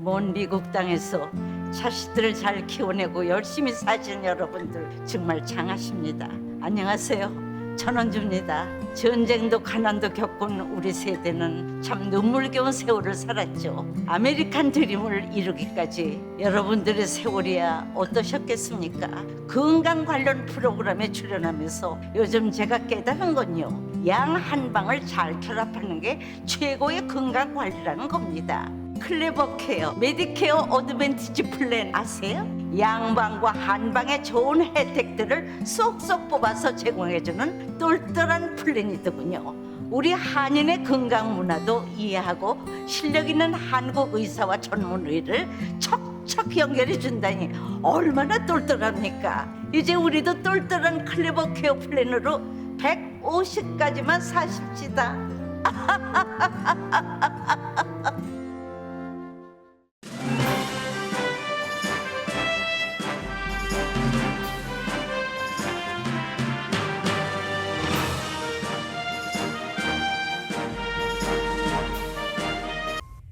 먼 미국 땅에서 자식들을 잘 키워내고 열심히 사신 여러분들 정말 장하십니다. 안녕하세요. 전원주입니다. 전쟁도 가난도 겪은 우리 세대는 참 눈물겨운 세월을 살았죠. 아메리칸 드림을 이루기까지 여러분들의 세월이야 어떠셨겠습니까? 건강 관련 프로그램에 출연하면서 요즘 제가 깨달은 건요, 양 한 방을 잘 결합하는 게 최고의 건강 관리라는 겁니다. 클레버 케어, 메디케어 어드밴티지 플랜 아세요? 양방과 한방의 좋은 혜택들을 쏙쏙 뽑아서 제공해주는 똘똘한 플랜이더군요. 우리 한인의 건강 문화도 이해하고 실력 있는 한국 의사와 전문의를 척척 연결해 준다니 얼마나 똘똘합니까? 이제 우리도 똘똘한 클레버 케어 플랜으로 150까지만 사십시다.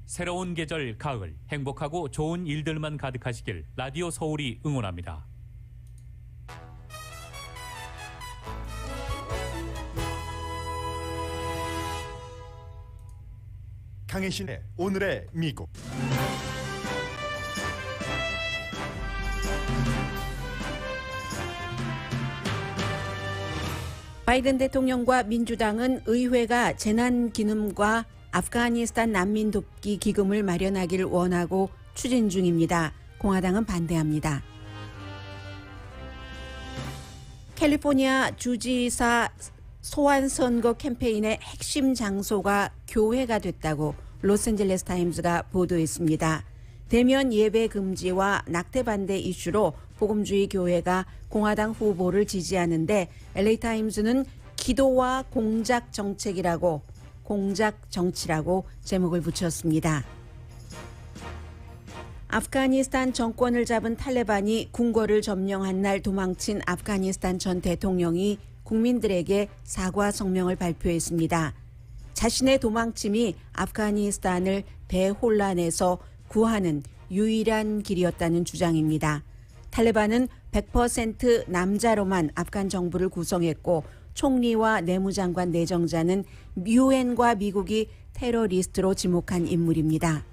새로운 계절 가을, 행복하고 좋은 일들만 가득하시길 라디오 서울이 응원합니다. 강혜신의 오늘의 미국. 바이든 대통령과 민주당은 의회가 재난기금과 아프가니스탄 난민 돕기 기금을 마련하기를 원하고 추진 중입니다. 공화당은 반대합니다. 캘리포니아 주지사 소환 선거 캠페인의 핵심 장소가 교회가 됐다고 로스앤젤레스 타임즈가 보도했습니다. 대면 예배 금지와 낙태 반대 이슈로 복음주의 교회가 공화당 후보를 지지하는데 LA 타임즈는 기도와 공작 정치라고 제목을 붙였습니다. 아프가니스탄 정권을 잡은 탈레반이 궁궐을 점령한 날 도망친 아프가니스탄 전 대통령이 국민들에게 사과 성명을 발표했습니다. 자신의 도망침이 아프가니스탄을 대혼란에서 구하는 유일한 길이었다는 주장입니다. 탈레반은 100% 남자로만 아프간 정부를 구성했고 총리와 내무장관 내정자는 유엔과 미국이 테러리스트로 지목한 인물입니다.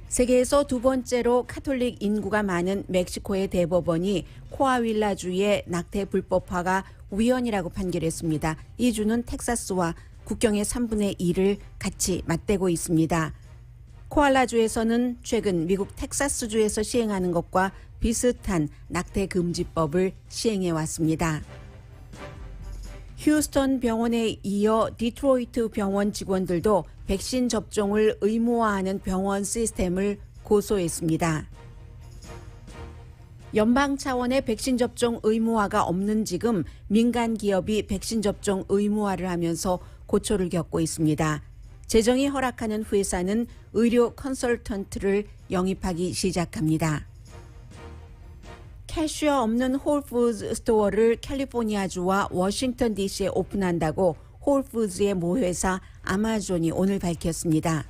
세계에서 두 번째로 카톨릭 인구가 많은 멕시코의 대법원이 코아윌라주의 낙태 불법화가 우연이라고 판결했습니다. 이 주는 텍사스와 국경의 3분의 1을 같이 맞대고 있습니다. 코알라주에서는 최근 미국 텍사스주에서 시행하는 것과 비슷한 낙태 금지법을 시행해 왔습니다. 휴스턴 병원에 이어 디트로이트 병원 직원들도 백신 접종을 의무화하는 병원 시스템을 고소했습니다. 연방 차원의 백신 접종 의무화가 없는 지금 민간 기업이 백신 접종 의무화를 하면서 고초를 겪고 있습니다. 재정이 허락하는 회사는 의료 컨설턴트를 영입하기 시작합니다. 캐시어 없는 홀푸드 스토어를 캘리포니아주와 워싱턴 DC에 오픈한다고 홀푸드의 모회사 아마존이 오늘 밝혔습니다.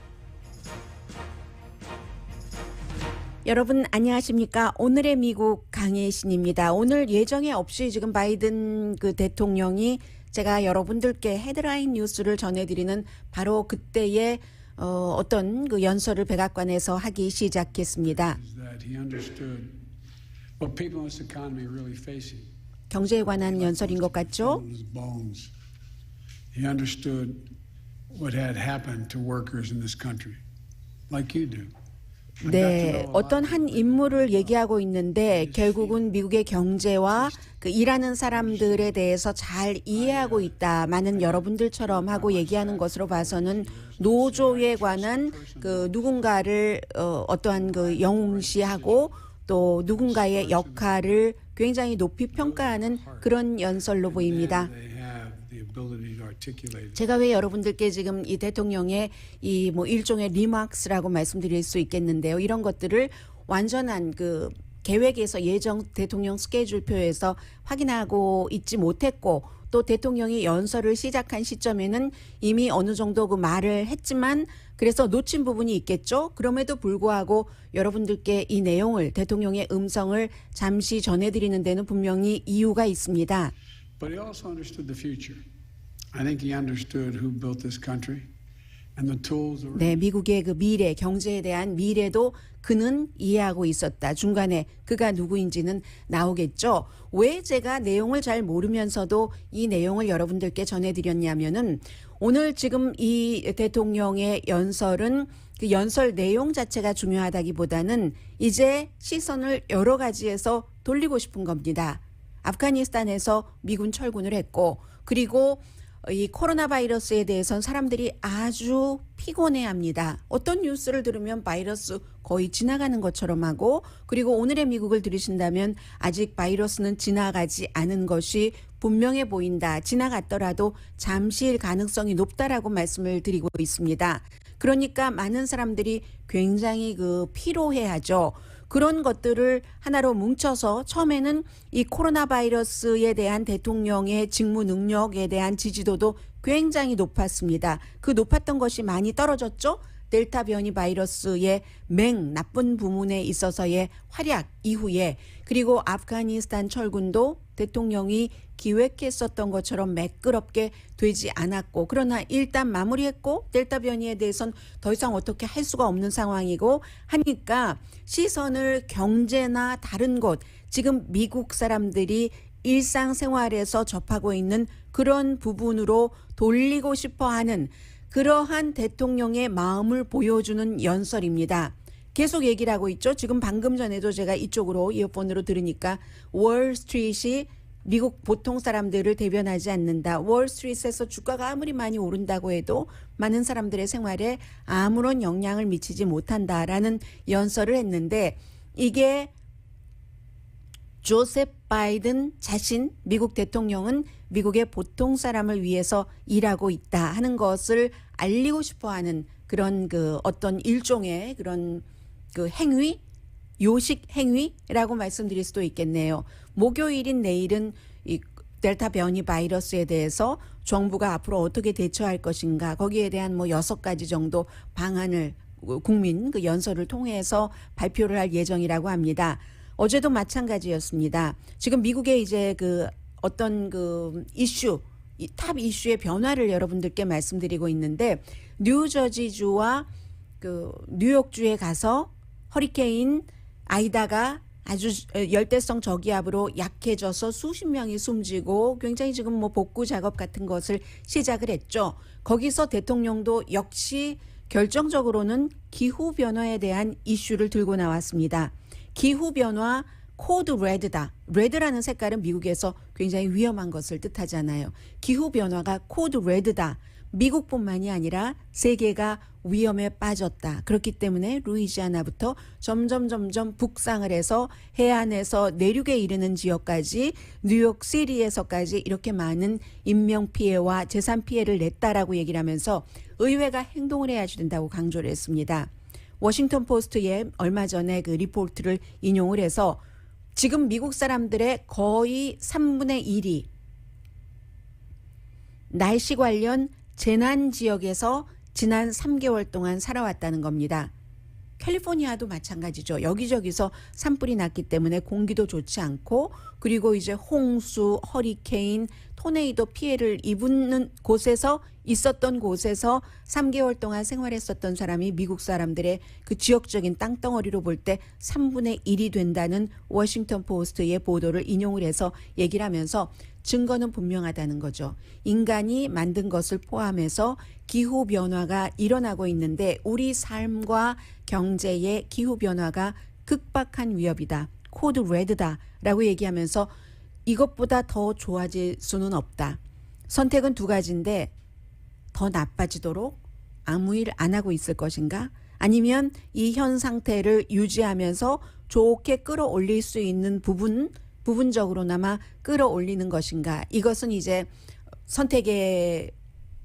여러분 안녕하십니까? 오늘의 미국 강혜신입니다. 오늘 예정에 없이 지금 바이든 대통령이 제가 여러분들께 헤드라인 뉴스를 전해드리는 바로 그때의 어떤 연설을 백악관에서 하기 시작했습니다. 경제에 관한 연설인 것 같죠? He understood what had happened to workers in this country, like you do. 네, 어떤 한 인물을 얘기하고 있는데 결국은 미국의 경제와 일하는 사람들에 대해서 잘 이해하고 있다. 많은 여러분들처럼 하고 얘기하는 것으로 봐서는 노조에 관한 누군가를 어떠한 영웅시하고 또 누군가의 역할을 굉장히 높이 평가하는 그런 연설로 보입니다. 제가 왜 여러분들께 지금 이 대통령의 이 일종의 리마크스라고 말씀드릴 수 있겠는데요. 이런 것들을 완전한 계획에서 예정 대통령 스케줄표에서 확인하고 있지 못했고 또 대통령이 연설을 시작한 시점에는 이미 어느 정도 그 말을 했지만 그래서 놓친 부분이 있겠죠. 그럼에도 불구하고 여러분들께 이 내용을 대통령의 음성을 잠시 전해드리는 데는 분명히 이유가 있습니다. But he also understood the future. I think he understood who built this country and the tools that were 네, 미국의 그 미래, 경제에 대한 미래도 그는 이해하고 있었다. 중간에 그가 누구인지는 나오겠죠. 왜 제가 내용을 잘 모르면서도 이 내용을 여러분들께 전해드렸냐면은 오늘 지금 이 대통령의 연설은 그 연설 내용 자체가 중요하다기보다는 이제 시선을 여러 가지에서 돌리고 싶은 겁니다. 아프가니스탄에서 미군 철군을 했고 그리고 이 코로나 바이러스에 대해서는 사람들이 아주 피곤해합니다. 어떤 뉴스를 들으면 바이러스 거의 지나가는 것처럼 하고 그리고 오늘의 미국을 들으신다면 아직 바이러스는 지나가지 않은 것이 분명해 보인다. 지나갔더라도 잠시일 가능성이 높다라고 말씀을 드리고 있습니다. 그러니까 많은 사람들이 굉장히 그 피로해하죠. 그런 것들을 하나로 뭉쳐서 처음에는 이 코로나 바이러스에 대한 대통령의 직무 능력에 대한 지지도도 굉장히 높았습니다. 그 높았던 것이 많이 떨어졌죠. 델타 변이 바이러스의 나쁜 부분에 있어서의 활약 이후에 그리고 아프가니스탄 철군도 대통령이 기획했었던 것처럼 매끄럽게 되지 않았고 그러나 일단 마무리했고 델타 변이에 대해서는 더 이상 어떻게 할 수가 없는 상황이고 하니까 시선을 경제나 다른 곳 지금 미국 사람들이 일상생활에서 접하고 있는 그런 부분으로 돌리고 싶어하는 그러한 대통령의 마음을 보여주는 연설입니다. 계속 얘기를 하고 있죠. 지금 방금 전에도 제가 이쪽으로 이어폰으로 들으니까 월스트리트이 미국 보통 사람들을 대변하지 않는다. 월스트리트에서 주가가 아무리 많이 오른다고 해도 많은 사람들의 생활에 아무런 영향을 미치지 못한다라는 연설을 했는데 이게 조셉 바이든 자신 미국 대통령은 미국의 보통 사람을 위해서 일하고 있다 하는 것을 알리고 싶어하는 그런 그 어떤 일종의 그런 그 행위 요식 행위라고 말씀드릴 수도 있겠네요. 목요일인 내일은 이 델타 변이 바이러스에 대해서 정부가 앞으로 어떻게 대처할 것인가 거기에 대한 뭐 6가지 정도 방안을 국민 그 연설을 통해서 발표를 할 예정이라고 합니다. 어제도 마찬가지였습니다. 지금 미국의 이제 그 어떤 그 이슈 탑 이슈의 변화를 여러분들께 말씀드리고 있는데 뉴저지주와 그 뉴욕주에 가서 허리케인 아이다가 아주 열대성 저기압으로 약해져서 수십 명이 숨지고 굉장히 지금 뭐 복구 작업 같은 것을 시작을 했죠. 거기서 대통령도 역시 결정적으로는 기후 변화에 대한 이슈를 들고 나왔습니다. 기후 변화 코드 레드다. 레드라는 색깔은 미국에서 굉장히 위험한 것을 뜻하잖아요. 기후 변화가 코드 레드다. 미국뿐만이 아니라 세계가 위험에 빠졌다. 그렇기 때문에 루이지아나부터 점점 북상을 해서 해안에서 내륙에 이르는 지역까지 뉴욕시티에서까지 이렇게 많은 인명피해와 재산피해를 냈다라고 얘기를 하면서 의회가 행동을 해야 된다고 강조를 했습니다. 워싱턴 포스트에 얼마 전에 그 리포트를 인용을 해서 지금 미국 사람들의 거의 3분의 1이 날씨 관련 재난 지역에서 지난 3개월 동안 살아왔다는 겁니다. 캘리포니아도 마찬가지죠. 여기저기서 산불이 났기 때문에 공기도 좋지 않고 그리고 이제 홍수, 허리케인, 토네이도 피해를 입는 곳에서 있었던 곳에서 3개월 동안 생활했었던 사람이 미국 사람들의 그 지역적인 땅덩어리로 볼 때 3분의 1이 된다는 워싱턴 포스트의 보도를 인용을 해서 얘기를 하면서 증거는 분명하다는 거죠. 인간이 만든 것을 포함해서 기후변화가 일어나고 있는데 우리 삶과 경제의 기후변화가 극박한 위협이다. 코드 레드다 라고 얘기하면서 이것보다 더 좋아질 수는 없다. 선택은 2가지인데 더 나빠지도록 아무 일 안 하고 있을 것인가? 아니면 이 현 상태를 유지하면서 좋게 끌어올릴 수 있는 부분적으로나마 끌어올리는 것인가? 이것은 이제 선택의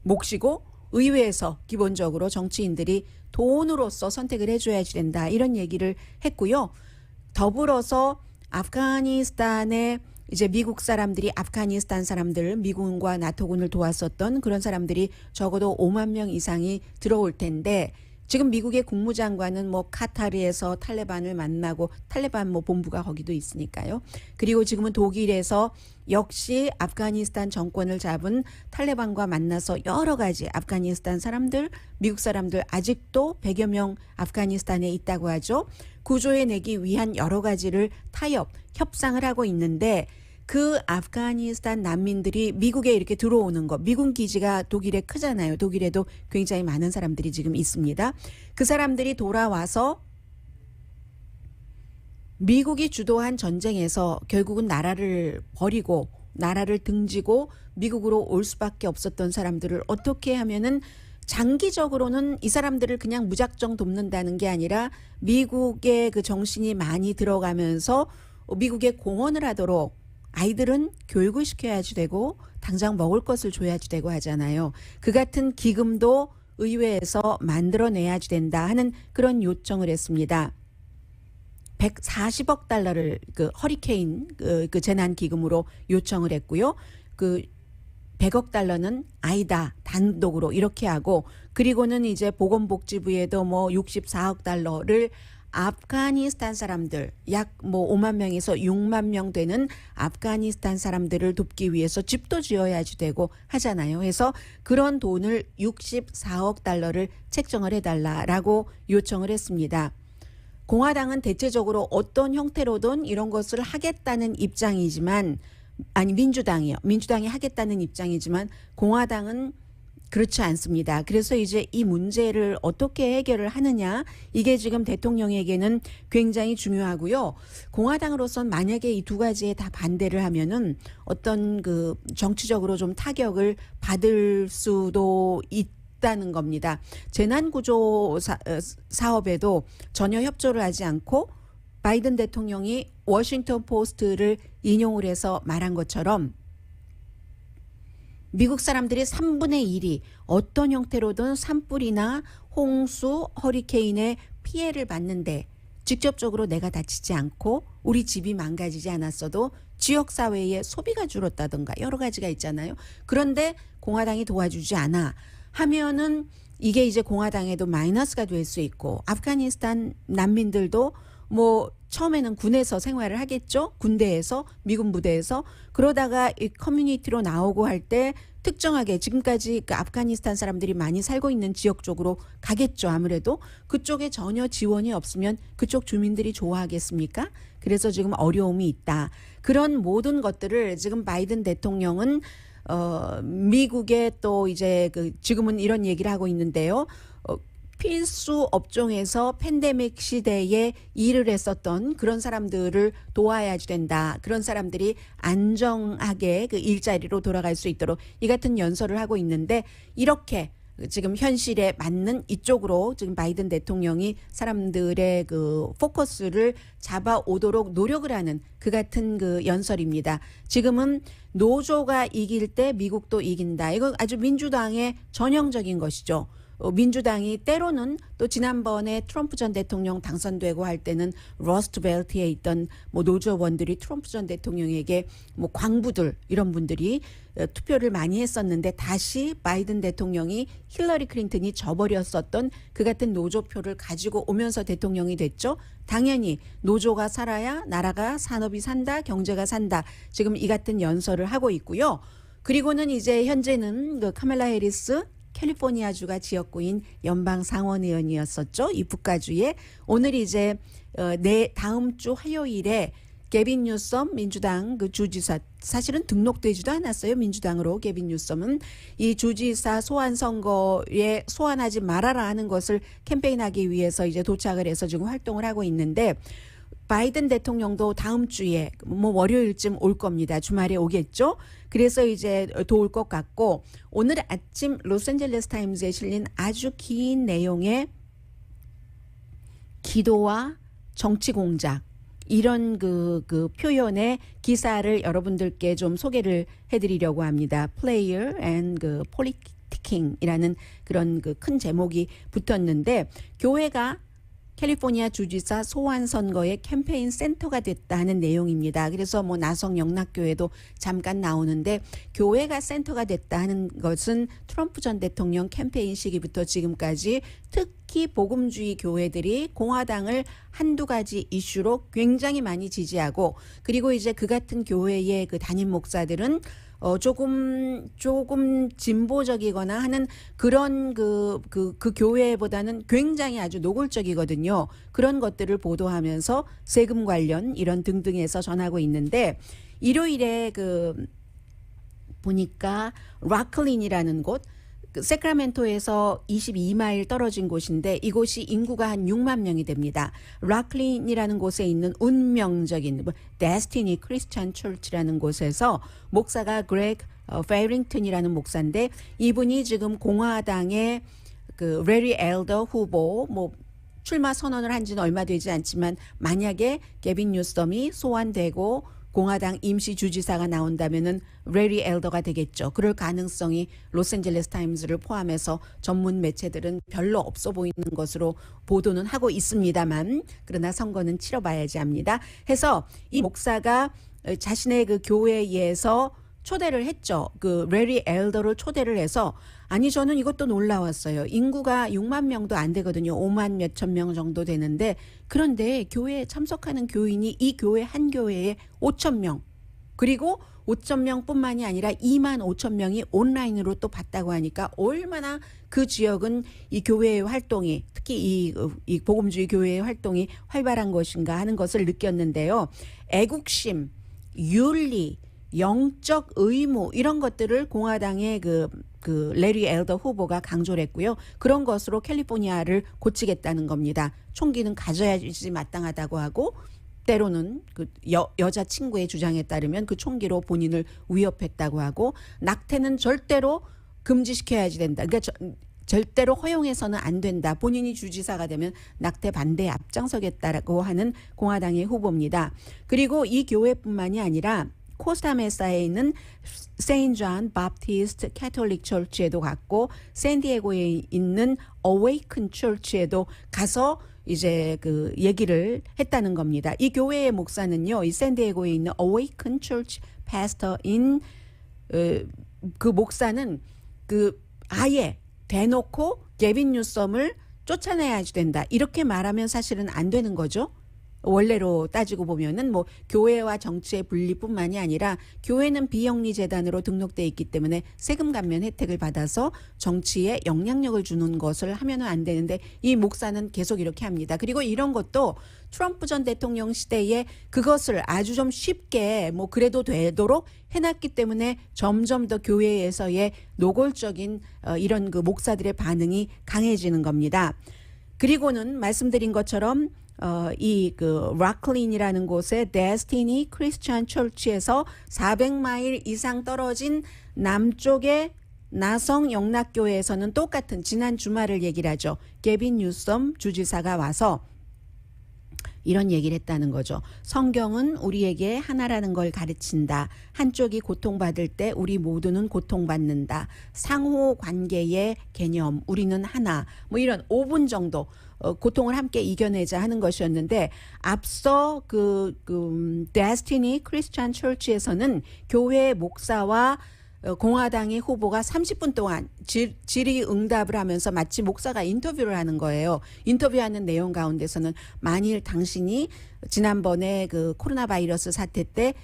몫이고 의회에서 기본적으로 정치인들이 돈으로서 선택을 해줘야지 된다. 이런 얘기를 했고요. 더불어서 아프가니스탄의 이제 미국 사람들이 아프가니스탄 사람들, 미군과 나토군을 도왔었던 그런 사람들이 적어도 5만 명 이상이 들어올 텐데 지금 미국의 국무장관은 뭐 카타르에서 탈레반을 만나고 탈레반 뭐 본부가 거기도 있으니까요. 그리고 지금은 독일에서 역시 아프가니스탄 정권을 잡은 탈레반과 만나서 여러 가지 아프가니스탄 사람들, 미국 사람들 아직도 100여 명 아프가니스탄에 있다고 하죠. 구조해내기 위한 여러 가지를 타협, 협상을 하고 있는데 그 아프가니스탄 난민들이 미국에 이렇게 들어오는 거, 미군 기지가 독일에 크잖아요. 독일에도 굉장히 많은 사람들이 지금 있습니다. 그 사람들이 돌아와서 미국이 주도한 전쟁에서 결국은 나라를 버리고 나라를 등지고 미국으로 올 수밖에 없었던 사람들을 어떻게 하면은 장기적으로는 이 사람들을 그냥 무작정 돕는다는 게 아니라 미국의 그 정신이 많이 들어가면서 미국에 공헌을 하도록 아이들은 교육을 시켜야지 되고 당장 먹을 것을 줘야지 되고 하잖아요. 그 같은 기금도 의회에서 만들어내야지 된다 하는 그런 요청을 했습니다. 140억 달러를 그 허리케인 그 재난 기금으로 요청을 했고요. 그 100억 달러는 아이다 단독으로 이렇게 하고 그리고는 이제 보건복지부에도 뭐 64억 달러를 아프가니스탄 사람들 약 뭐 5만 명에서 6만 명 되는 아프가니스탄 사람들을 돕기 위해서 집도 지어야지 되고 하잖아요. 그래서 그런 돈을 64억 달러를 책정을 해달라라고 요청을 했습니다. 공화당은 대체적으로 어떤 형태로든 이런 것을 하겠다는 입장이지만 아니 민주당이요. 민주당이 하겠다는 입장이지만 공화당은 그렇지 않습니다. 그래서 이제 이 문제를 어떻게 해결을 하느냐 이게 지금 대통령에게는 굉장히 중요하고요. 공화당으로선 만약에 이 두 가지에 다 반대를 하면은 어떤 그 정치적으로 좀 타격을 받을 수도 있다는 겁니다. 재난구조 사업에도 전혀 협조를 하지 않고 바이든 대통령이 워싱턴 포스트를 인용을 해서 말한 것처럼 미국 사람들이 3분의 1이 어떤 형태로든 산불이나 홍수, 허리케인의 피해를 받는데 직접적으로 내가 다치지 않고 우리 집이 망가지지 않았어도 지역사회의 소비가 줄었다든가 여러 가지가 있잖아요. 그런데 공화당이 도와주지 않아 하면은 이게 이제 공화당에도 마이너스가 될 수 있고 아프가니스탄 난민들도 뭐 처음에는 군에서 생활을 하겠죠. 군대에서 미군 부대에서 그러다가 이 커뮤니티로 나오고 할 때 특정하게 지금까지 그 아프가니스탄 사람들이 많이 살고 있는 지역 쪽으로 가겠죠. 아무래도 그쪽에 전혀 지원이 없으면 그쪽 주민들이 좋아하겠습니까? 그래서 지금 어려움이 있다. 그런 모든 것들을 지금 바이든 대통령은 미국의 또 이제 그 지금은 이런 얘기를 하고 있는데요. 필수 업종에서 팬데믹 시대에 일을 했었던 그런 사람들을 도와야지 된다. 그런 사람들이 안정하게 그 일자리로 돌아갈 수 있도록 이 같은 연설을 하고 있는데 이렇게 지금 현실에 맞는 이쪽으로 지금 바이든 대통령이 사람들의 그 포커스를 잡아오도록 노력을 하는 그 같은 그 연설입니다. 지금은 노조가 이길 때 미국도 이긴다. 이거 아주 민주당의 전형적인 것이죠. 민주당이 때로는 또 지난번에 트럼프 전 대통령 당선되고 할 때는 러스트벨트에 있던 뭐 노조원들이 트럼프 전 대통령에게 뭐 광부들 이런 분들이 투표를 많이 했었는데 다시 바이든 대통령이 힐러리 클린턴이 져버렸었던 그 같은 노조표를 가지고 오면서 대통령이 됐죠. 당연히 노조가 살아야 나라가 산업이 산다, 경제가 산다. 지금 이 같은 연설을 하고 있고요. 그리고는 이제 현재는 그 카멜라 해리스 캘리포니아주가 지역구인 연방 상원의원이었었죠. 이 북가주에 오늘 이제 다음 주 화요일에 게빈 뉴섬 민주당 그 주지사 사실은 등록되지도 않았어요. 민주당으로 게빈 뉴섬은 이 주지사 소환 선거에 소환하지 말아라 하는 것을 캠페인하기 위해서 이제 도착을 해서 지금 활동을 하고 있는데 바이든 대통령도 다음 주에 뭐 월요일쯤 올 겁니다. 주말에 오겠죠. 그래서 이제 도울 것 같고 오늘 아침 로스앤젤레스 타임즈에 실린 아주 긴 내용의 기도와 정치 공작 이런 그 표현의 기사를 여러분들께 좀 소개를 해드리려고 합니다. Player and 그 Politicking 이라는 그런 그 큰 제목이 붙었는데 교회가 캘리포니아 주지사 소환 선거의 캠페인 센터가 됐다 하는 내용입니다. 그래서 뭐 나성 영락교회도 잠깐 나오는데 교회가 센터가 됐다 하는 것은 트럼프 전 대통령 캠페인 시기부터 지금까지 특히 복음주의 교회들이 공화당을 한두 가지 이슈로 굉장히 많이 지지하고 그리고 이제 그 같은 교회의 그 담임 목사들은 조금 진보적이거나 하는 그런 그 교회보다는 굉장히 아주 노골적이거든요. 그런 것들을 보도하면서 세금 관련 이런 등등에서 전하고 있는데 일요일에 보니까 라클린이라는 곳 세크라멘토에서 22마일 떨어진 곳인데 이곳이 인구가 한 6만 명이 됩니다. 라클린이라는 곳에 있는 운명적인 데스티니 크리스찬 철치라는 곳에서 목사가 그렉 페링턴이라는 목사인데 이분이 지금 공화당의 그 레리 엘더 후보 출마 선언을 한 지는 얼마 되지 않지만 만약에 게빈 뉴섬이 소환되고 공화당 임시 주지사가 나온다면은 레리 엘더가 되겠죠. 그럴 가능성이 로스앤젤레스 타임즈를 포함해서 전문 매체들은 별로 없어 보이는 것으로 보도는 하고 있습니다만 그러나 선거는 치러봐야지 합니다. 해서 이 목사가 자신의 그 교회에서 초대를 했죠. 그 레리 엘더를 초대를 해서 아니 저는 이것도 놀라웠어요. 인구가 6만 명도 안 되거든요. 5만 몇천 명 정도 되는데 그런데 교회에 참석하는 교인이 이 교회 한 교회에 5천 명 그리고 5천 명뿐만이 아니라 2만 5천 명이 온라인으로 또 봤다고 하니까 얼마나 그 지역은 이 교회의 활동이 특히 이 복음주의 교회의 활동이 활발한 것인가 하는 것을 느꼈는데요. 애국심, 윤리, 영적 의무 이런 것들을 공화당의 그 레리 엘더 후보가 강조를 했고요. 그런 것으로 캘리포니아를 고치겠다는 겁니다. 총기는 가져야지 마땅하다고 하고 때로는 그 여자 친구의 주장에 따르면 그 총기로 본인을 위협했다고 하고 낙태는 절대로 금지시켜야지 된다. 그러니까 절대로 허용해서는 안 된다. 본인이 주지사가 되면 낙태 반대에 앞장서겠다라고 하는 공화당의 후보입니다. 그리고 이 교회뿐만이 아니라 코스타메사에 있는 세인트 존 바프티스트 캐톨릭 철치에도 갔고 샌디에고에 있는 어웨이큰 철치에도 가서 이제 그 얘기를 했다는 겁니다. 이 교회의 목사는요. 이 샌디에고에 있는 어웨이큰 철치 패스터인 그 목사는 그 아예 대놓고 게빈 뉴섬을 쫓아내야지 된다. 이렇게 말하면 사실은 안 되는 거죠. 원래로 따지고 보면은 뭐 교회와 정치의 분리뿐만이 아니라 교회는 비영리 재단으로 등록돼 있기 때문에 세금 감면 혜택을 받아서 정치에 영향력을 주는 것을 하면은 안 되는데 이 목사는 계속 이렇게 합니다. 그리고 이런 것도 트럼프 전 대통령 시대에 그것을 아주 좀 쉽게 뭐 그래도 되도록 해놨기 때문에 점점 더 교회에서의 노골적인 이런 그 목사들의 반응이 강해지는 겁니다. 그리고는 말씀드린 것처럼 이 그 라클린이라는 곳의 데스티니 크리스찬 철치에서 400마일 이상 떨어진 남쪽의 나성 영락교회에서는 똑같은 지난 주말을 얘기를 하죠. 게빈 뉴섬 주지사가 와서 이런 얘기를 했다는 거죠. 성경은 우리에게 하나라는 걸 가르친다. 한쪽이 고통받을 때 우리 모두는 고통받는다. 상호관계의 개념, 우리는 하나. 뭐 이런 5분 정도 고통을 함께 이겨내자 하는 것이었는데 앞서 데스티니 크리스찬 철치에서는 교회 목사와 공화당의 후보가 30분 동안 질의응답을 하면서 마치 목사가 인터뷰를 하는 거예요. 인터뷰하는 내용 가운데서는 만일 당신이 지난번에 그 코로나 바이러스 사태 때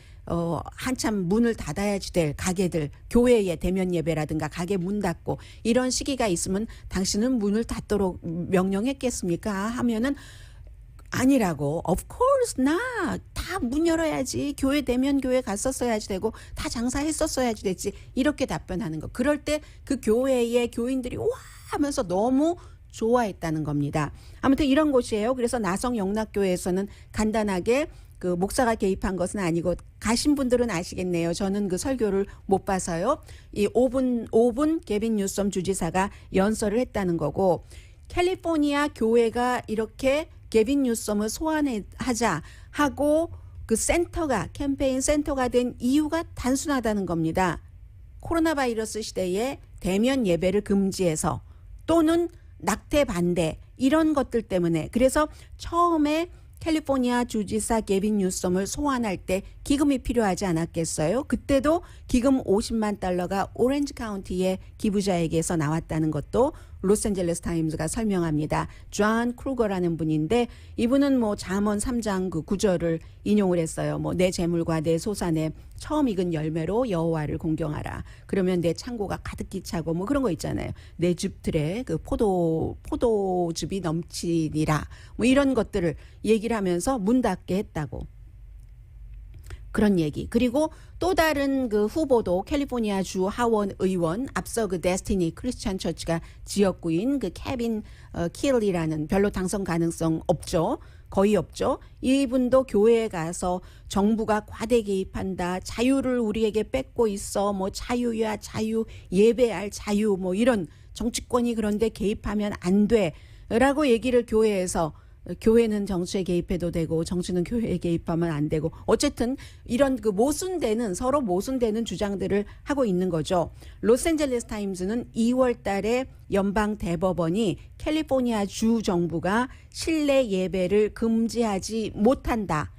한참 문을 닫아야지 될 가게들, 교회의 대면 예배라든가 가게 문 닫고 이런 시기가 있으면 당신은 문을 닫도록 명령했겠습니까? 하면은 아니라고. Of course not. 다 문 열어야지. 교회 대면 교회 갔었어야지 되고 다 장사했었어야지 됐지. 이렇게 답변하는 거. 그럴 때 그 교회의 교인들이 와 하면서 너무 좋아했다는 겁니다. 아무튼 이런 곳이에요. 그래서 나성 영락교회에서는 간단하게 그 목사가 개입한 것은 아니고 가신 분들은 아시겠네요. 저는 그 설교를 못 봐서요. 이 5분 게빈 뉴섬 주지사가 연설을 했다는 거고 캘리포니아 교회가 이렇게 게빈 뉴섬을 소환하자 하고 그 센터가 캠페인 센터가 된 이유가 단순하다는 겁니다. 코로나 바이러스 시대에 대면 예배를 금지해서 또는 낙태 반대 이런 것들 때문에 그래서 처음에 캘리포니아 주지사 게빈 뉴섬을 소환할 때 기금이 필요하지 않았겠어요? 그때도 기금 50만 달러가 오렌지 카운티의 기부자에게서 나왔다는 것도 로스앤젤레스 타임즈가 설명합니다. 존 크루거라는 분인데 이분은 뭐 잠언 3장 그 구절을 인용을 했어요. 뭐 내 재물과 내 소산에 처음 익은 열매로 여호와를 공경하라. 그러면 내 창고가 가득히 차고 뭐 그런 거 있잖아요. 내 즙들에 그 포도즙이 넘치니라. 뭐 이런 것들을 얘기를 하면서 문 닫게 했다고. 그런 얘기. 그리고 또 다른 그 후보도 캘리포니아 주 하원 의원 앞서 그 데스티니 크리스천 처치가 지역구인 그 케빈 킬리라는 별로 당선 가능성 없죠. 거의 없죠. 이분도 교회에 가서 정부가 과대 개입한다. 자유를 우리에게 뺏고 있어. 뭐 자유야 자유, 예배할 자유 뭐 이런 정치권이 그런데 개입하면 안 돼. 라고 얘기를 교회에서 교회는 정치에 개입해도 되고 정치는 교회에 개입하면 안 되고 어쨌든 이런 그 서로 모순되는 주장들을 하고 있는 거죠. 로스앤젤레스 타임즈는 2월 달에 연방 대법원이 캘리포니아 주 정부가 실내 예배를 금지하지 못한다.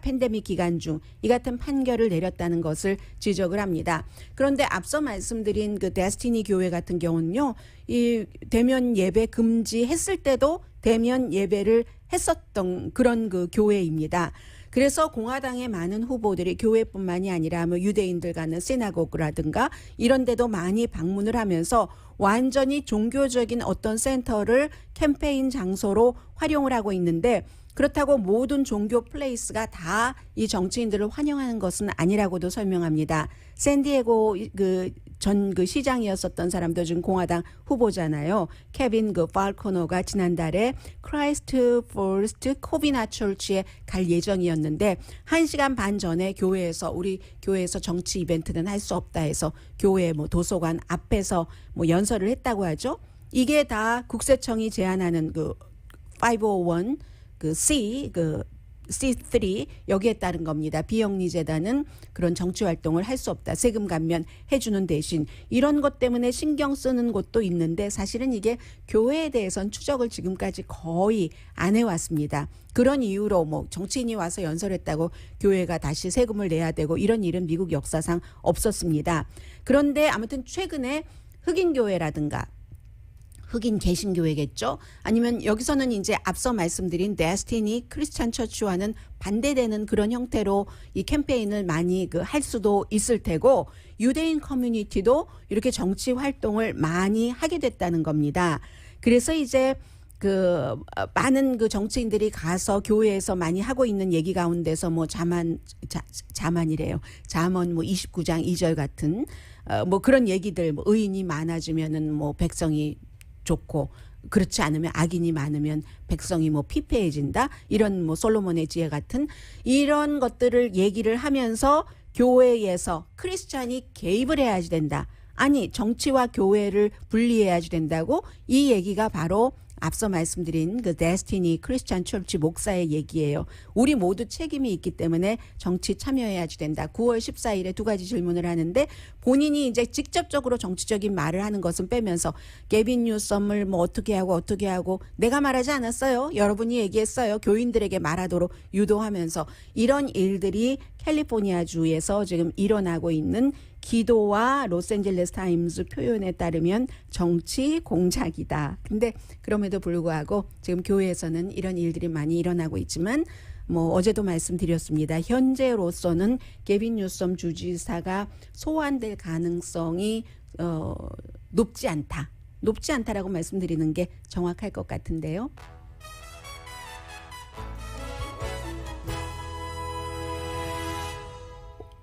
팬데믹 기간 중 이 같은 판결을 내렸다는 것을 지적을 합니다. 그런데 앞서 말씀드린 그 데스티니 교회 같은 경우는요. 이 대면 예배 금지했을 때도 대면 예배를 했었던 그런 그 교회입니다. 그래서 공화당의 많은 후보들이 교회뿐만이 아니라 뭐 유대인들 가는 시나고그라든가 이런 데도 많이 방문을 하면서 완전히 종교적인 어떤 센터를 캠페인 장소로 활용을 하고 있는데 그렇다고 모든 종교 플레이스가 다 이 정치인들을 환영하는 것은 아니라고도 설명합니다. 샌디에고 전 시장이었었던 사람도 지금 공화당 후보잖아요. 케빈 팔코노가 지난달에 크라이스트 포스트 코비나 철치에 갈 예정이었는데 1시간 반 전에 우리 교회에서 정치 이벤트는 할 수 없다 해서 교회 뭐 도서관 앞에서 뭐 연설을 했다고 하죠. 이게 다 국세청이 제안하는 501 C3 여기에 따른 겁니다. 비영리 재단은 그런 정치 활동을 할 수 없다. 세금 감면 해주는 대신 이런 것 때문에 신경 쓰는 곳도 있는데 사실은 이게 교회에 대해서는 추적을 지금까지 거의 안 해왔습니다. 그런 이유로 뭐 정치인이 와서 연설했다고 교회가 다시 세금을 내야 되고 이런 일은 미국 역사상 없었습니다. 그런데 아무튼 최근에 흑인교회라든가 흑인 개신교회겠죠. 아니면 여기서는 이제 앞서 말씀드린 데스티니 크리스찬 처치와는 반대되는 그런 형태로 이 캠페인을 많이 할 수도 있을 테고 유대인 커뮤니티도 이렇게 정치 활동을 많이 하게 됐다는 겁니다. 그래서 이제 많은 정치인들이 가서 교회에서 많이 하고 있는 얘기 가운데서 뭐 자만이래요. 잠언 뭐 29장 2절 같은 뭐 그런 얘기들 뭐 의인이 많아지면은 뭐 백성이 좋고 그렇지 않으면 악인이 많으면 백성이 뭐 피폐해진다. 이런 뭐 솔로몬의 지혜 같은 이런 것들을 얘기를 하면서 교회에서 크리스찬이 개입을 해야지 된다. 아니 정치와 교회를 분리해야지 된다고 이 얘기가 바로 앞서 말씀드린 데스티니 크리스찬 철치 목사의 얘기예요. 우리 모두 책임이 있기 때문에 정치 참여해야지 된다. 9월 14일에 2가지 질문을 하는데 본인이 이제 직접적으로 정치적인 말을 하는 것은 빼면서 게빈 뉴섬을 뭐 어떻게 하고 내가 말하지 않았어요. 여러분이 얘기했어요. 교인들에게 말하도록 유도하면서 이런 일들이 캘리포니아 주에서 지금 일어나고 있는 기도와 로스앤젤레스 타임즈 표현에 따르면 정치 공작이다. 근데 그럼에도 불구하고 지금 교회에서는 이런 일들이 많이 일어나고 있지만 뭐 어제도 말씀드렸습니다. 현재로서는 게빈 뉴섬 주지사가 소환될 가능성이 높지 않다라고 말씀드리는 게 정확할 것 같은데요.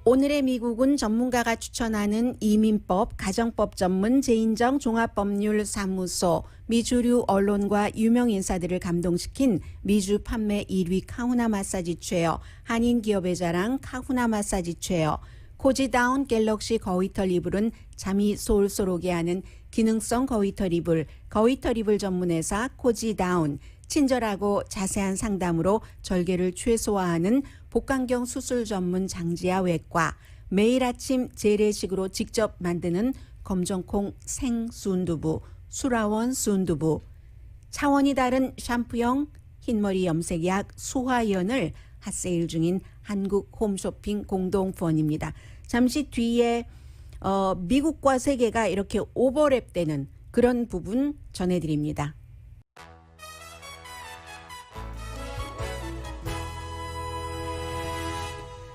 오늘의 미국은 전문가가 추천하는 이민법, 가정법 전문 제인정 종합법률사무소, 미주류 언론과 유명 인사들을 감동시킨 미주 판매 1위 카후나 마사지 체어, 한인 기업의 자랑 카후나 마사지 체어, 코지다운 갤럭시 거위털 이불은 잠이 솔솔 오게 하는 기능성 거위털 이불, 거위털 이불 전문회사 코지다운, 친절하고 자세한 상담으로 절개를 최소화하는 복강경 수술 전문 장지아 외과, 매일 아침 재래식으로 직접 만드는 검정콩 생순두부, 수라원 순두부, 차원이 다른 샴푸형 흰머리 염색약 수화연을 핫세일 중인 한국 홈쇼핑 공동후원입니다. 잠시 뒤에 미국과 세계가 이렇게 오버랩되는 그런 부분 전해드립니다.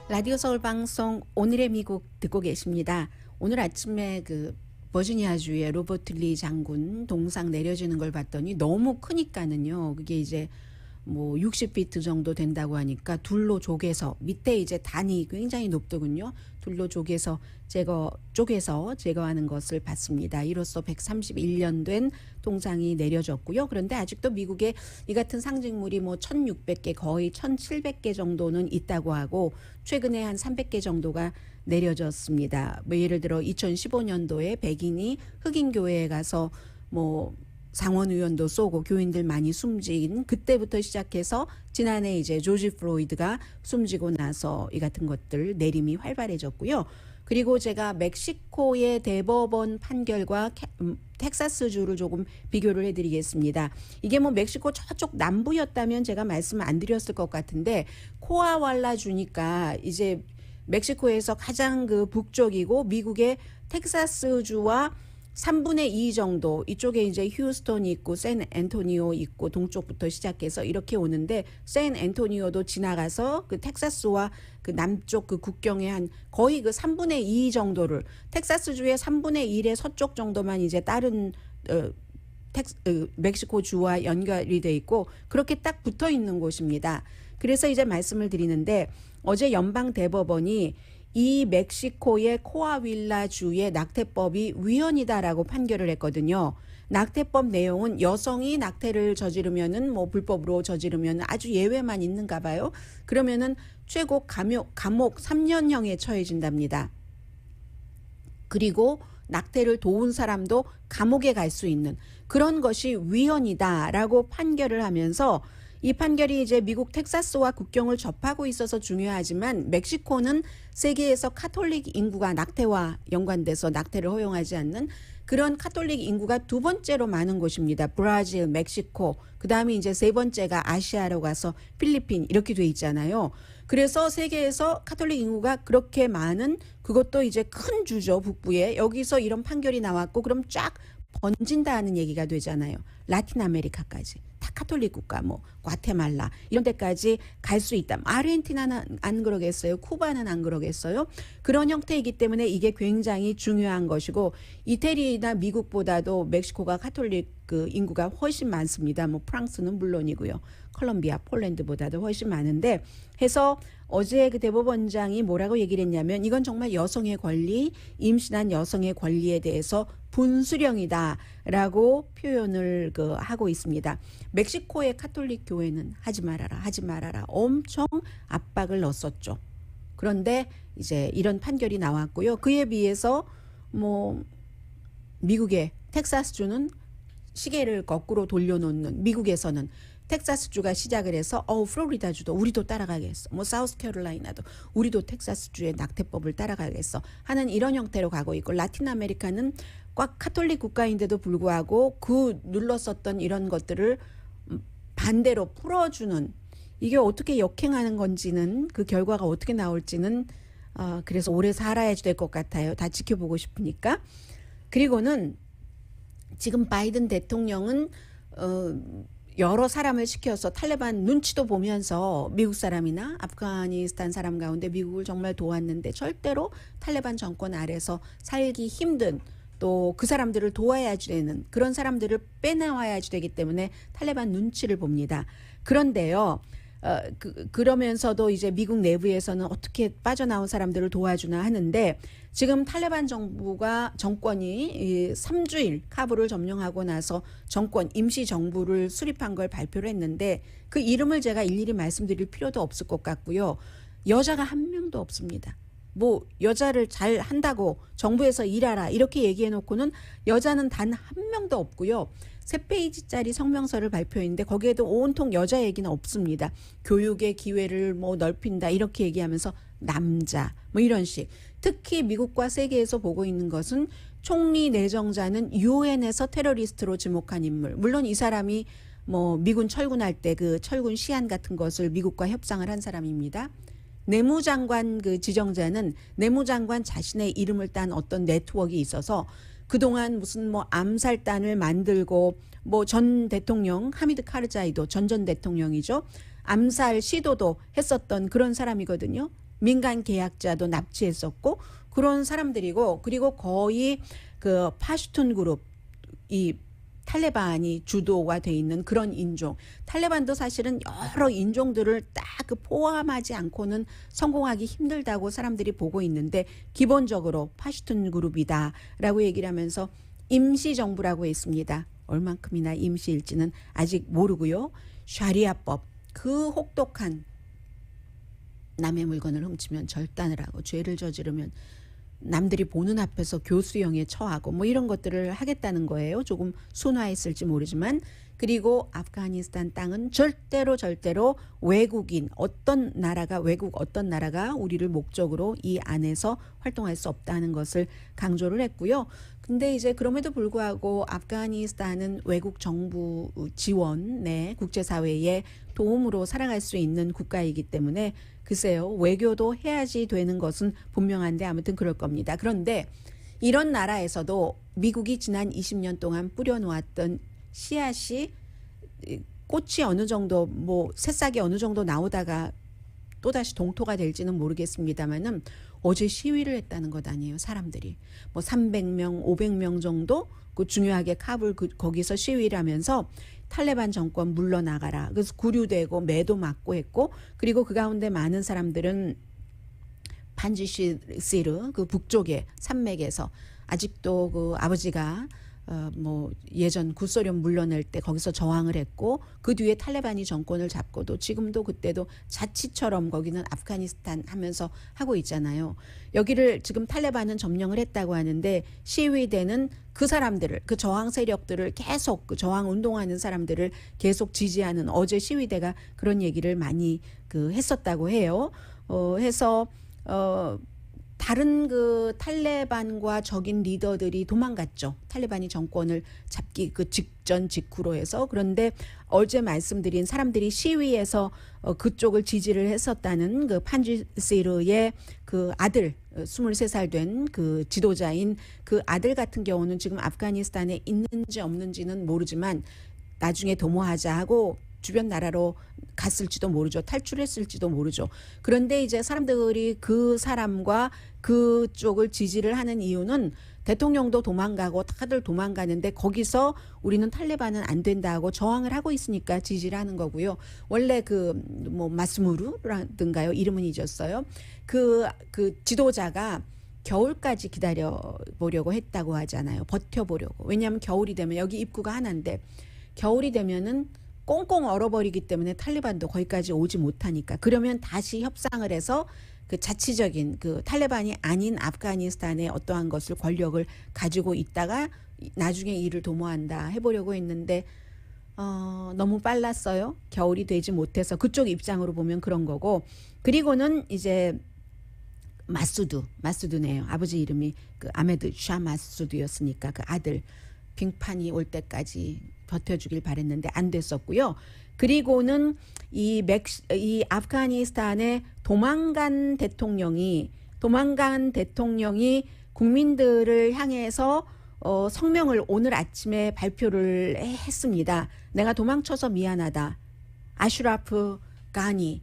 라디오 서울 방송 오늘의 미국 듣고 계십니다. 오늘 아침에 그 버지니아주의 로버트 리 장군 동상 내려지는 걸 봤더니 너무 크니까는요. 그게 이제 뭐 60피트 정도 된다고 하니까 둘로 쪼개서 밑에 이제 단이 굉장히 높더군요. 둘로 쪼개서 제거하는 것을 봤습니다. 이로써 131년 된 동상이 내려졌고요. 그런데 아직도 미국에 이 같은 상징물이 뭐 1600개 거의 1700개 정도는 있다고 하고 최근에 한 300개 정도가 내려졌습니다. 뭐 예를 들어 2015년도에 백인이 흑인 교회에 가서 뭐 상원의원도 쏘고 교인들 많이 숨진 그때부터 시작해서 지난해 이제 조지 플로이드가 숨지고 나서 이 같은 것들 내림이 활발해졌고요. 그리고 제가 멕시코의 대법원 판결과 텍사스주를 조금 비교를 해드리겠습니다. 이게 뭐 멕시코 저쪽 남부였다면 제가 말씀 안 드렸을 것 같은데 코아왈라 주니까 이제 멕시코에서 가장 그 북쪽이고 미국의 텍사스주와 3분의 2 정도 이쪽에 이제 휴스턴이 있고 샌 앤토니오 있고 동쪽부터 시작해서 이렇게 오는데 샌 앤토니오도 지나가서 그 텍사스와 그 남쪽 그 국경의 한 거의 그 3분의 2 정도를 텍사스주의 3분의 1의 서쪽 정도만 이제 다른 멕시코 주와 연결이 돼 있고 그렇게 딱 붙어 있는 곳입니다. 그래서 이제 말씀을 드리는데 어제 연방 대법원이 이 멕시코의 코아윌라 주의 낙태법이 위헌이다라고 판결을 했거든요. 낙태법 내용은 여성이 낙태를 저지르면은 뭐 불법으로 저지르면 아주 예외만 있는가 봐요. 그러면은 최고 감옥 3년형에 처해진답니다. 그리고 낙태를 도운 사람도 감옥에 갈 수 있는 그런 것이 위헌이다라고 판결을 하면서 이 판결이 이제 미국 텍사스와 국경을 접하고 있어서 중요하지만 멕시코는 세계에서 카톨릭 인구가 낙태와 연관돼서 낙태를 허용하지 않는 그런 카톨릭 인구가 두 번째로 많은 곳입니다. 브라질, 멕시코, 그다음에 이제 세 번째가 아시아로 가서 필리핀 이렇게 돼 있잖아요. 그래서 세계에서 카톨릭 인구가 그렇게 많은 그것도 이제 큰 주죠. 북부에. 여기서 이런 판결이 나왔고 그럼 쫙 번진다는 얘기가 되잖아요. 라틴 아메리카까지. 다 카톨릭 국가 뭐 과테말라 이런 데까지 갈 수 있다. 아르헨티나는 안 그러겠어요. 쿠바는 안 그러겠어요. 그런 형태이기 때문에 이게 굉장히 중요한 것이고 이태리나 미국보다도 멕시코가 카톨릭 그 인구가 훨씬 많습니다. 뭐 프랑스는 물론이고요. 콜롬비아, 폴란드보다도 훨씬 많은데 해서 어제 그 대법원장이 뭐라고 얘기를 했냐면 이건 정말 여성의 권리, 임신한 여성의 권리에 대해서 분수령이다라고 표현을 하고 있습니다. 멕시코의 카톨릭 교회는 하지 말아라 엄청 압박을 넣었었죠. 그런데 이제 이런 판결이 나왔고요. 그에 비해서 뭐 미국의 텍사스주는 시계를 거꾸로 돌려놓는 미국에서는 텍사스주가 시작을 해서 플로리다주도 우리도 따라가겠어. 뭐 사우스캐롤라이나도 우리도 텍사스주의 낙태법을 따라가겠어 하는 이런 형태로 가고 있고 라틴 아메리카는 꽉 카톨릭 국가인데도 불구하고 그 눌렀었던 이런 것들을 반대로 풀어주는 이게 어떻게 역행하는 건지는 그 결과가 어떻게 나올지는 그래서 오래 살아야지 될 것 같아요. 다 지켜보고 싶으니까. 그리고는 지금 바이든 대통령은 여러 사람을 시켜서 탈레반 눈치도 보면서 미국 사람이나 아프가니스탄 사람 가운데 미국을 정말 도왔는데 절대로 탈레반 정권 아래서 살기 힘든 또 그 사람들을 도와야지 되는 그런 사람들을 빼나와야지 되기 때문에 탈레반 눈치를 봅니다. 그런데요. 그러면서도 이제 미국 내부에서는 어떻게 빠져나온 사람들을 도와주나 하는데 지금 탈레반 정권이 3주일 카불을 점령하고 나서 임시 정부를 수립한 걸 발표를 했는데 그 이름을 제가 일일이 말씀드릴 필요도 없을 것 같고요. 여자가 한 명도 없습니다. 뭐 여자를 잘 한다고 정부에서 일하라 이렇게 얘기해 놓고는 여자는 단 한 명도 없고요. 3페이지짜리 성명서를 발표했는데 거기에도 온통 여자 얘기는 없습니다. 교육의 기회를 뭐 넓힌다 이렇게 얘기하면서 남자 뭐 이런 식. 특히 미국과 세계에서 보고 있는 것은 총리 내정자는 유엔에서 테러리스트로 지목한 인물. 물론 이 사람이 뭐 미군 철군할 때 그 철군 시안 같은 것을 미국과 협상을 한 사람입니다. 내무장관 그 지정자는 내무장관 자신의 이름을 딴 어떤 네트워크가 있어서 그동안 무슨 뭐 암살단을 만들고 뭐 전 대통령 하미드 카르자이도 전 대통령이죠. 암살 시도도 했었던 그런 사람이거든요. 민간 계약자도 납치했었고 그런 사람들이고 그리고 거의 그 파슈툰 그룹 이 탈레반이 주도가 돼 있는 그런 인종. 탈레반도 사실은 여러 인종들을 딱 그 포함하지 않고는 성공하기 힘들다고 사람들이 보고 있는데 기본적으로 파슈툰 그룹이다라고 얘기를 하면서 임시정부라고 했습니다. 얼만큼이나 임시일지는 아직 모르고요. 샤리아법, 그 혹독한 남의 물건을 훔치면 절단을 하고 죄를 저지르면 남들이 보는 앞에서 교수형에 처하고 뭐 이런 것들을 하겠다는 거예요. 조금 순화했을지 모르지만. 그리고 아프가니스탄 땅은 절대로 외국인 어떤 나라가 우리를 목적으로 이 안에서 활동할 수 없다는 것을 강조를 했고요. 근데 이제 그럼에도 불구하고 아프가니스탄은 외국 정부 지원, 국제사회의 도움으로 살아갈 수 있는 국가이기 때문에 글쎄요, 외교도 해야지 되는 것은 분명한데 아무튼 그럴 겁니다. 그런데 이런 나라에서도 미국이 지난 20년 동안 뿌려놓았던 씨앗이 꽃이 어느 정도 뭐 새싹이 어느 정도 나오다가 또다시 동토가 될지는 모르겠습니다만은 어제 시위를 했다는 것 아니에요. 사람들이 뭐 300명, 500명 정도 그 중요하게 카불 거기서 시위를 하면서 탈레반 정권 물러나가라. 그래서 구류되고 매도 맞고 했고 그리고 그 가운데 많은 사람들은 판지시르 그 북쪽의 산맥에서 아직도 그 아버지가 뭐 예전 구소련 물러낼 때 거기서 저항을 했고 그 뒤에 탈레반이 정권을 잡고도 지금도 그때도 자치처럼 거기는 아프가니스탄 하면서 하고 있잖아요. 여기를 지금 탈레반은 점령을 했다고 하는데 시위대는 그 사람들을 그 저항 세력들을 계속 그 저항 운동하는 사람들을 계속 지지하는 어제 시위대가 그런 얘기를 많이 그 했었다고 해요. 다른 그 탈레반과 적인 리더들이 도망갔죠. 탈레반이 정권을 잡기 그 직후로 해서. 그런데 어제 말씀드린 사람들이 시위에서 그쪽을 지지를 했었다는 그 판지시르의 그 아들 23살 된 그 지도자인 그 아들 같은 경우는 지금 아프가니스탄에 있는지 없는지는 모르지만 나중에 도모하자 하고 주변 나라로 갔을지도 모르죠. 탈출했을지도 모르죠. 그런데 이제 사람들이 그 사람과 그쪽을 지지를 하는 이유는 대통령도 도망가고 다들 도망가는데 거기서 우리는 탈레반은 안 된다고 저항을 하고 있으니까 지지를 하는 거고요. 원래 그 뭐 마스무르라든가요. 이름은 잊었어요. 그 지도자가 겨울까지 기다려 보려고 했다고 하잖아요. 버텨보려고. 왜냐하면 겨울이 되면 여기 입구가 하나인데 겨울이 되면은 꽁꽁 얼어버리기 때문에 탈레반도 거기까지 오지 못하니까 그러면 다시 협상을 해서 그 자치적인 그 탈레반이 아닌 아프가니스탄의 어떠한 것을 권력을 가지고 있다가 나중에 이를 도모한다 해보려고 했는데 너무 빨랐어요. 겨울이 되지 못해서 그쪽 입장으로 보면 그런 거고 그리고는 이제 마수드네요. 아버지 이름이 그 아메드 샤 마수드였으니까 그 아들 빙판이 올 때까지 버텨주길 바랬는데 안 됐었고요. 그리고는 이 아프가니스탄의 도망간 대통령이 국민들을 향해서 성명을 오늘 아침에 발표를 했습니다. 내가 도망쳐서 미안하다. 아슈라프 가니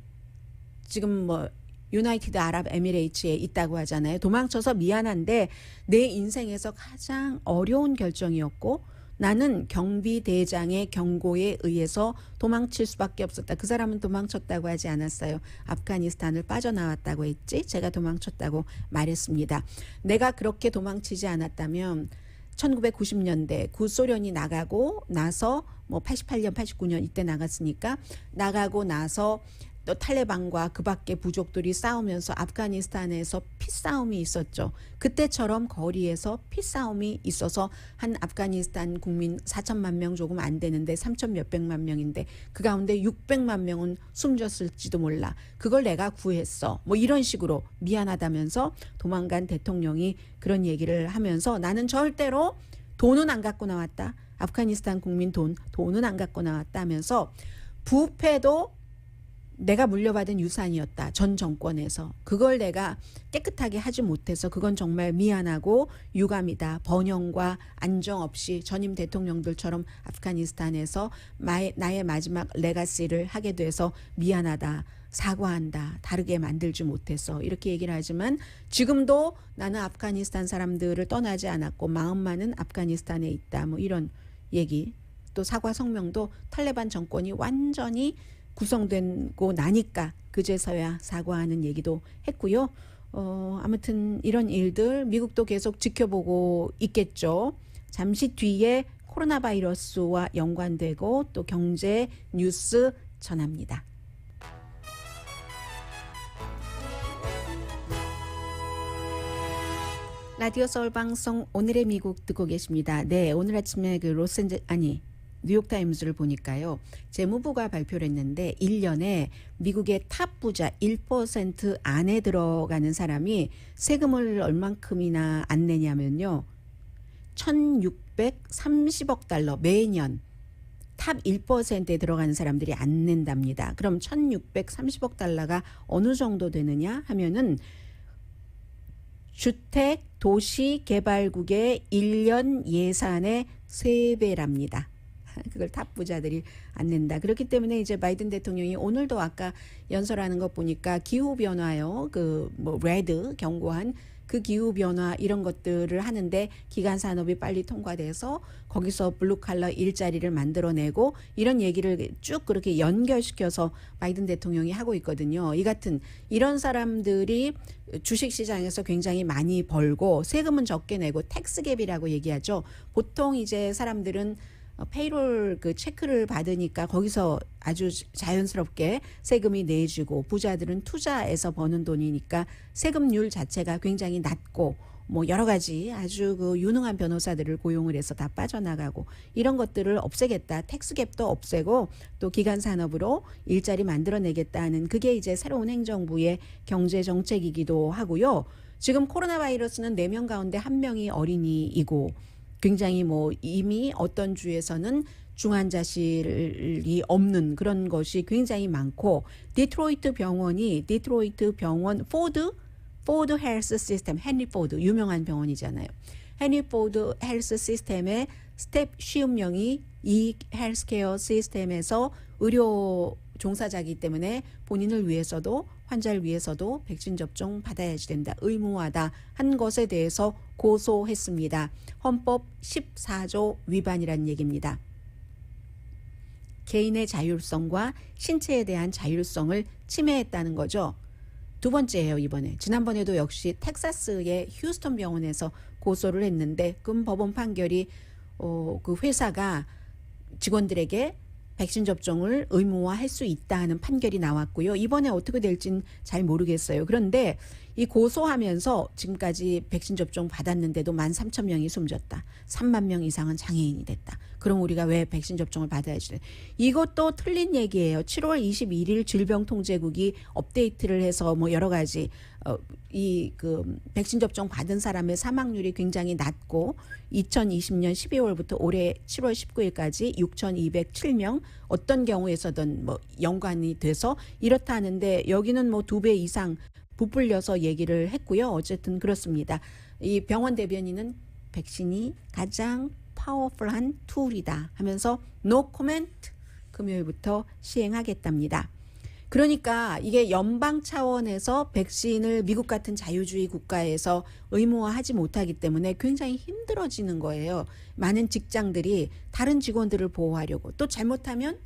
지금 뭐 유나이티드 아랍 에미레이츠에 있다고 하잖아요. 도망쳐서 미안한데 내 인생에서 가장 어려운 결정이었고 나는 경비대장의 경고에 의해서 도망칠 수밖에 없었다. 그 사람은 도망쳤다고 하지 않았어요. 아프가니스탄을 빠져나왔다고 했지. 제가 도망쳤다고 말했습니다. 내가 그렇게 도망치지 않았다면 1990년대 구소련이 나가고 나서 뭐 88년, 89년 이때 나갔으니까 나가고 나서 또 탈레반과 그 밖의 부족들이 싸우면서 아프가니스탄에서 피싸움이 있었죠. 그때처럼 거리에서 피싸움이 있어서 한 아프가니스탄 국민 4천만 명 조금 안 되는데 3천 몇백만 명인데 그 가운데 600만 명은 숨졌을지도 몰라. 그걸 내가 구했어. 뭐 이런 식으로 미안하다면서 도망간 대통령이 그런 얘기를 하면서 나는 절대로 돈은 안 갖고 나왔다. 아프가니스탄 국민 돈은 안 갖고 나왔다 하면서 부패도 내가 물려받은 유산이었다. 전 정권에서. 그걸 내가 깨끗하게 하지 못해서 그건 정말 미안하고 유감이다. 번영과 안정 없이 전임 대통령들처럼 아프가니스탄에서 나의 마지막 레가시를 하게 돼서 미안하다. 사과한다. 다르게 만들지 못해서 이렇게 얘기를 하지만 지금도 나는 아프가니스탄 사람들을 떠나지 않았고 마음만은 아프가니스탄에 있다. 뭐 이런 얘기. 또 사과 성명도 탈레반 정권이 완전히 구성되고 나니까 그제서야 사과하는 얘기도 했고요. 아무튼 이런 일들 미국도 계속 지켜보고 있겠죠. 잠시 뒤에 코로나 바이러스와 연관되고 또 경제 뉴스 전합니다. 라디오 서울 방송 오늘의 미국 듣고 계십니다. 네, 오늘 아침에 그 뉴욕타임즈를 보니까요. 재무부가 발표를 했는데 1년에 미국의 탑 부자 1% 안에 들어가는 사람이 세금을 얼만큼이나 안 내냐면요. 1,630억 달러 매년 탑 1%에 들어가는 사람들이 안 낸답니다. 그럼 1,630억 달러가 어느 정도 되느냐 하면은 주택 도시 개발국의 1년 예산의 3배랍니다. 그걸 탑 부자들이 안 낸다. 그렇기 때문에 이제 바이든 대통령이 오늘도 아까 연설하는 것 보니까 기후 변화요. 레드 경고한 그 기후 변화 이런 것들을 하는데 기간 산업이 빨리 통과돼서 거기서 블루 칼라 일자리를 만들어내고 이런 얘기를 쭉 그렇게 연결시켜서 바이든 대통령이 하고 있거든요. 이 같은 이런 사람들이 주식 시장에서 굉장히 많이 벌고 세금은 적게 내고 텍스갭이라고 얘기하죠. 보통 이제 사람들은 페이롤 그 체크를 받으니까 거기서 아주 자연스럽게 세금이 내지고 부자들은 투자해서 버는 돈이니까 세금률 자체가 굉장히 낮고 뭐 여러 가지 아주 그 유능한 변호사들을 고용을 해서 다 빠져나가고 이런 것들을 없애겠다. 텍스갭도 없애고 또 기간 산업으로 일자리 만들어내겠다는 그게 이제 새로운 행정부의 경제 정책이기도 하고요. 지금 코로나 바이러스는 4명 가운데 1명이 어린이이고 굉장히 뭐 이미 어떤 주에서는 중환자실이 없는 그런 것이 굉장히 많고 디트로이트 병원 포드 헬스 시스템 헨리 포드 유명한 병원이잖아요. 헨리 포드 헬스 시스템의 스텝 시음령이 이 헬스케어 시스템에서 의료 종사자이기 때문에 본인을 위해서도 환자를 위해서도 백신 접종 받아야지 된다. 의무화다 한 것에 대해서 고소했습니다. 헌법 14조 위반이라는 얘기입니다. 개인의 자율성과 신체에 대한 자율성을 침해했다는 거죠. 두 번째예요, 이번에. 지난번에도 역시 텍사스의 휴스턴 병원에서 고소를 했는데 그 법원 판결이 그 회사가 직원들에게 백신 접종을 의무화할 수 있다 하는 판결이 나왔고요. 이번에 어떻게 될지는 잘 모르겠어요. 그런데 이 고소하면서 지금까지 백신 접종 받았는데도 13,000명이 숨졌다. 3만 명 이상은 장애인이 됐다. 그럼 우리가 왜 백신 접종을 받아야지 돼? 이것도 틀린 얘기예요. 7월 21일 질병통제국이 업데이트를 해서 뭐 여러 가지 백신 접종 받은 사람의 사망률이 굉장히 낮고 2020년 12월부터 올해 7월 19일까지 6,207명 어떤 경우에서든 뭐 연관이 돼서 이렇다 하는데 여기는 뭐 2배 이상 부풀려서 얘기를 했고요. 어쨌든 그렇습니다. 이 병원 대변인은 백신이 가장 파워풀한 툴이다 하면서 no comment 금요일부터 시행하겠답니다. 그러니까 이게 연방 차원에서 백신을 미국 같은 자유주의 국가에서 의무화하지 못하기 때문에 굉장히 힘들어지는 거예요. 많은 직장들이 다른 직원들을 보호하려고 또 잘못하면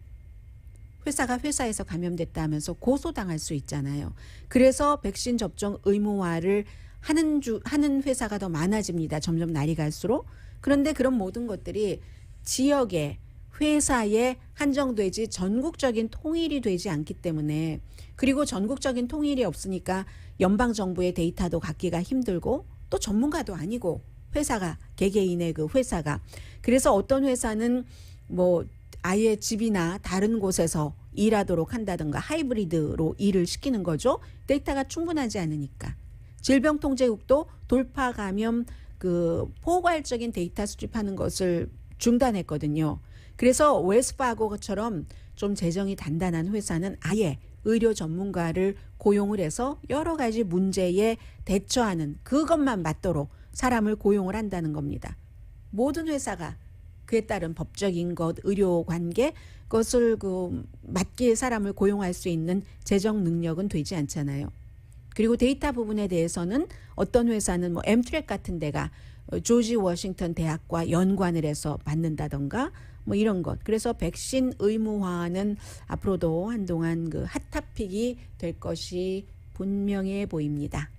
회사가 회사에서 감염됐다 하면서 고소당할 수 있잖아요. 그래서 백신 접종 의무화를 하는 회사가 더 많아집니다. 점점 날이 갈수록. 그런데 그런 모든 것들이 지역의 회사에 한정되지 전국적인 통일이 되지 않기 때문에, 그리고 전국적인 통일이 없으니까 연방정부의 데이터도 갖기가 힘들고 또 전문가도 아니고 회사가, 개개인의 그 회사가. 그래서 어떤 회사는 뭐 아예 집이나 다른 곳에서 일하도록 한다든가 하이브리드로 일을 시키는 거죠. 데이터가 충분하지 않으니까. 질병통제국도 돌파 감염 그 포괄적인 데이터 수집하는 것을 중단했거든요. 그래서 웰스파고처럼 좀 재정이 단단한 회사는 아예 의료 전문가를 고용을 해서 여러 가지 문제에 대처하는 그것만 맞도록 사람을 고용을 한다는 겁니다. 모든 회사가 그에 따른 법적인 것, 의료 관계, 그것을 그 맞게 사람을 고용할 수 있는 재정 능력은 되지 않잖아요. 그리고 데이터 부분에 대해서는 어떤 회사는 뭐 엠트랙 같은 데가 조지 워싱턴 대학과 연관을 해서 받는다던가 뭐 이런 것. 그래서 백신 의무화는 앞으로도 한동안 그 핫토픽이 될 것이 분명해 보입니다.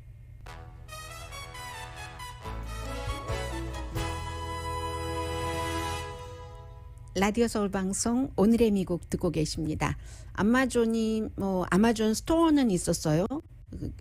라디오 서울 방송 오늘의 미국 듣고 계십니다. 아마존 스토어는 있었어요.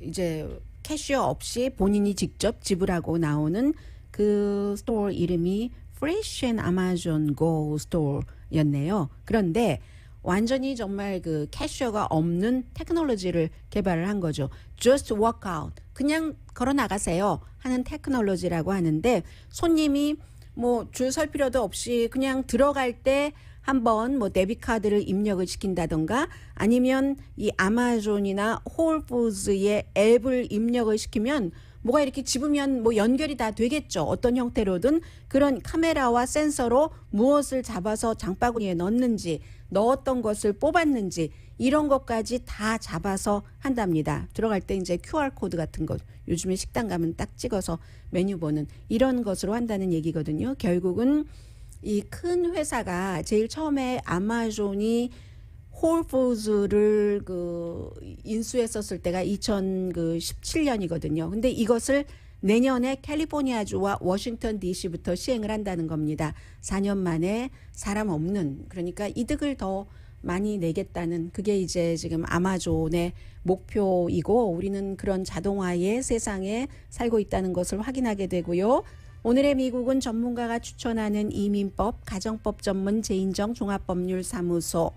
이제 캐시어 없이 본인이 직접 지불하고 나오는 그 스토어 이름이 Fresh and Amazon Go 스토어였네요. 그런데 완전히 정말 그 캐시어가 없는 테크놀로지를 개발을 한 거죠. Just walk out. 그냥 걸어 나가세요 하는 테크놀로지라고 하는데, 손님이 뭐 줄 설 필요도 없이 그냥 들어갈 때 한번 뭐 데비트 카드를 입력을 시킨다던가, 아니면 이 아마존이나 홀푸드의 앱을 입력을 시키면 뭐가 이렇게 집으면 뭐 연결이 다 되겠죠. 어떤 형태로든 그런 카메라와 센서로 무엇을 잡아서 장바구니에 넣었는지, 넣었던 것을 뽑았는지 이런 것까지 다 잡아서 한답니다. 들어갈 때 이제 QR코드 같은 것, 요즘에 식당 가면 딱 찍어서 메뉴 보는 이런 것으로 한다는 얘기거든요. 결국은 이 큰 회사가 제일 처음에 아마존이 홀푸드를 그 인수했었을 때가 2017년이거든요. 근데 이것을 내년에 캘리포니아주와 워싱턴 DC부터 시행을 한다는 겁니다. 4년 만에 사람 없는, 그러니까 이득을 더 많이 내겠다는, 그게 이제 지금 아마존의 목표이고, 우리는 그런 자동화의 세상에 살고 있다는 것을 확인하게 되고요. 오늘의 미국은 전문가가 추천하는 이민법, 가정법 전문 제인정 종합법률사무소,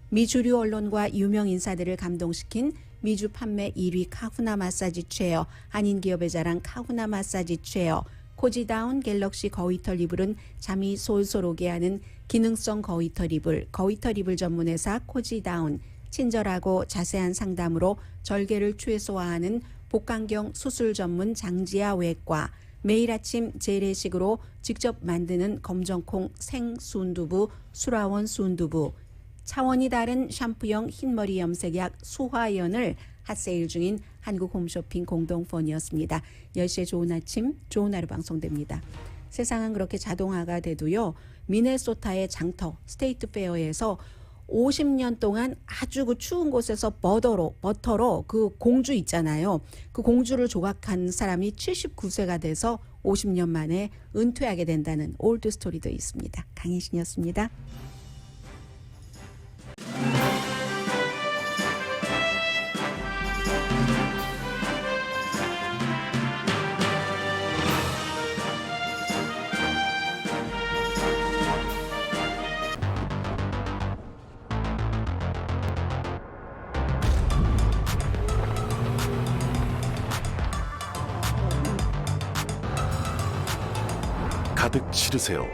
미주류 언론과 유명 인사들을 감동시킨 미주 판매 1위 카후나 마사지 체어, 한인기업의 자랑 카후나 마사지 체어, 코지다운 갤럭시 거위털 이불은 잠이 솔솔 오게 하는 기능성 거위털 이불, 거위털 이불 전문회사 코지다운, 친절하고 자세한 상담으로 절개를 최소화하는 복강경 수술 전문 장지아 외과, 매일 아침 재래식으로 직접 만드는 검정콩 생순두부 수라원 순두부, 차원이 다른 샴푸형 흰머리 염색약 수화연을 핫세일 중인 한국 홈쇼핑 공동폰이었습니다. 10시에 좋은 아침, 좋은 하루 방송됩니다. 세상은 그렇게 자동화가 돼도요. 미네소타의 장터 스테이트 페어에서 50년 동안 아주 그 추운 곳에서 버터로 그 공주 있잖아요. 그 공주를 조각한 사람이 79세가 돼서 50년 만에 은퇴하게 된다는 올드 스토리도 있습니다. 강희신이었습니다. 가득 실으세요.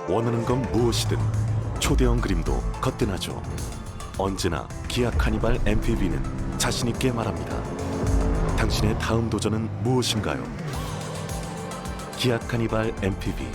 원하는 건 무엇이든 초대형 그림도 거뜬하죠. 언제나 기아 카니발 MPV는 자신있게 말합니다. 당신의 다음 도전은 무엇인가요? 기아 카니발 MPV